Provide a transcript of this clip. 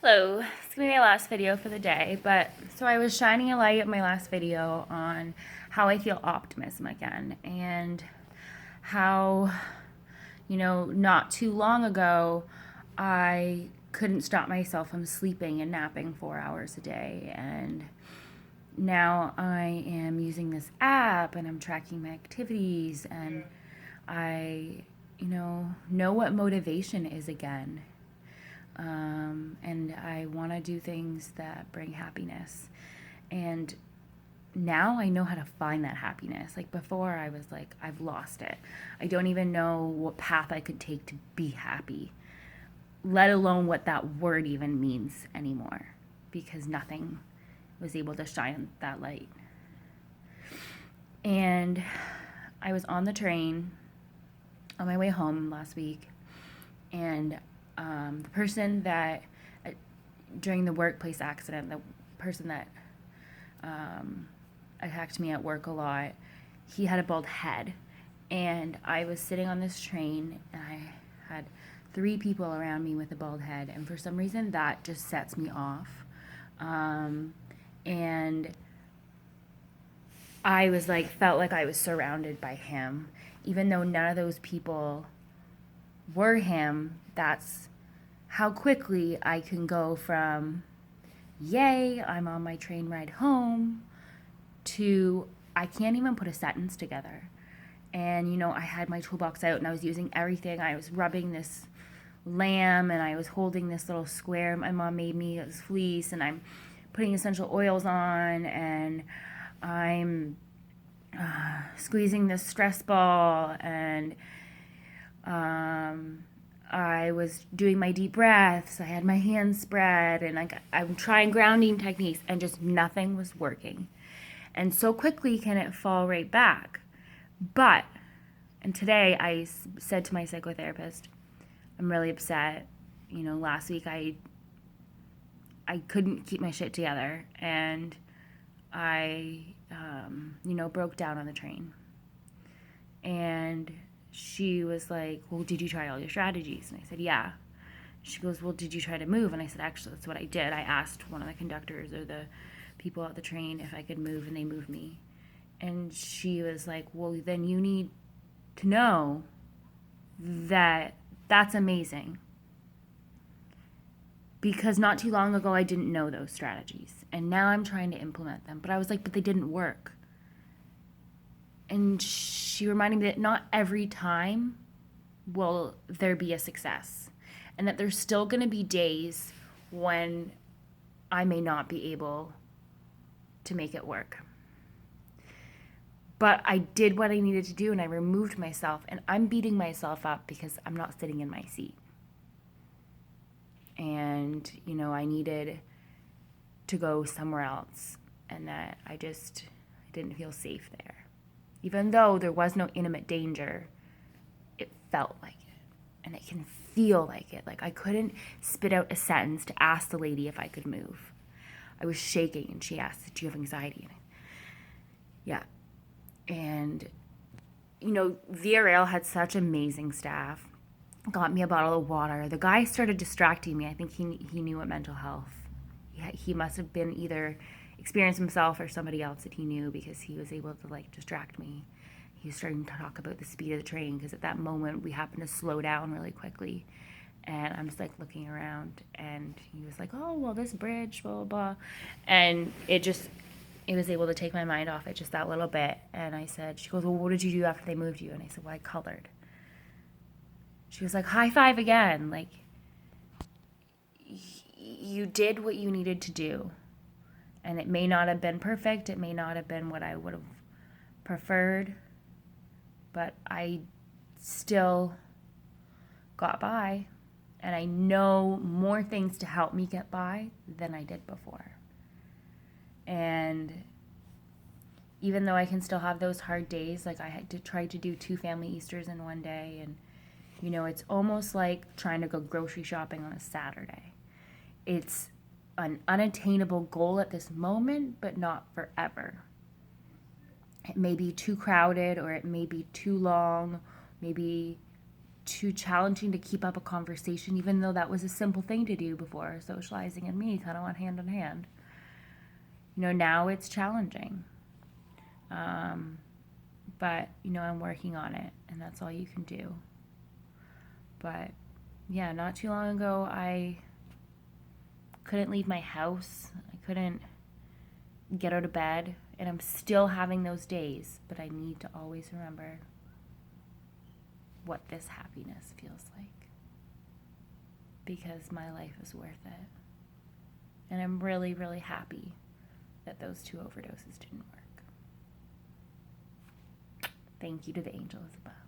Hello, it's gonna be my last video for the day, but so I was shining a light in my last video on how I feel optimism again and how, not too long ago I couldn't stop myself from sleeping and napping 4 hours a day, and now I am using this app and I'm tracking my activities, and I, know what motivation is again. And I want to do things that bring happiness. And now I know how to find that happiness. Like before, I was like, I've lost it. I don't even know what path I could take to be happy, let alone what that word even means anymore, because nothing was able to shine that light. And I was on the train on my way home last week, and the person that during the workplace accident, the person that attacked me at work a lot, he had a bald head. And I was sitting on this train and I had 3 people around me with a bald head. And for some reason, that just sets me off. And I was like, felt like I was surrounded by him. Even though none of those people were him, that's how quickly I can go from, yay, I'm on my train ride home, to I can't even put a sentence together. And, I had my toolbox out and I was using everything. I was rubbing this lamb and I was holding this little square my mom made me. It was fleece, and I'm putting essential oils on, and I'm squeezing this stress ball, and I was doing my deep breaths. I had my hands spread, and I'm trying grounding techniques, and just nothing was working. And so quickly can it fall right back. But, and today I said to my psychotherapist, I'm really upset. Last week I couldn't keep my shit together, and I, broke down on the train. And she was like, well, did you try all your strategies? And I said, yeah. She goes, well, did you try to move? And I said, actually, that's what I did. I asked one of the conductors or the people at the train if I could move, and they moved me. And she was like, well, then you need to know that that's amazing. Because not too long ago, I didn't know those strategies. And now I'm trying to implement them. But I was like, but they didn't work. And she reminded me that not every time will there be a success. And that there's still going to be days when I may not be able to make it work. But I did what I needed to do, and I removed myself, and I'm beating myself up because I'm not sitting in my seat. And, I needed to go somewhere else, and that I didn't feel safe there. Even though there was no intimate danger, it felt like it, and it can feel like it. Like I couldn't spit out a sentence to ask the lady if I could move. I was shaking, and she asked, do you have anxiety? Yeah. And, Via Rail had such amazing staff. Got me a bottle of water. The guy started distracting me. I think he knew what mental health. He must have been either experienced himself or somebody else that he knew, because he was able to distract me. He was starting to talk about the speed of the train, because at that moment we happened to slow down really quickly. And I'm just looking around, and he was like, oh, well, this bridge, blah, blah, blah. And it was able to take my mind off it just that little bit. And I said, she goes, well, what did you do after they moved you? And I said, well, I colored. She was like, high five again. Like, you did what you needed to do. And it may not have been perfect. It may not have been what I would have preferred. But I still got by. And I know more things to help me get by than I did before. And even though I can still have those hard days, like I had to try to do 2 family Easters in one day, and it's almost like trying to go grocery shopping on a Saturday. It's an unattainable goal at this moment, but not forever. It may be too crowded, or it may be too long, maybe too challenging to keep up a conversation, even though that was a simple thing to do before. Socializing and me kind of went hand in hand. You know, now it's challenging. But, you know, I'm working on it, and that's all you can do. But, yeah, not too long ago, I couldn't leave my house. I couldn't get out of bed, and I'm still having those days, but I need to always remember what this happiness feels like, because my life is worth it. And I'm really, really happy that those 2 overdoses didn't work. Thank you to the angels above.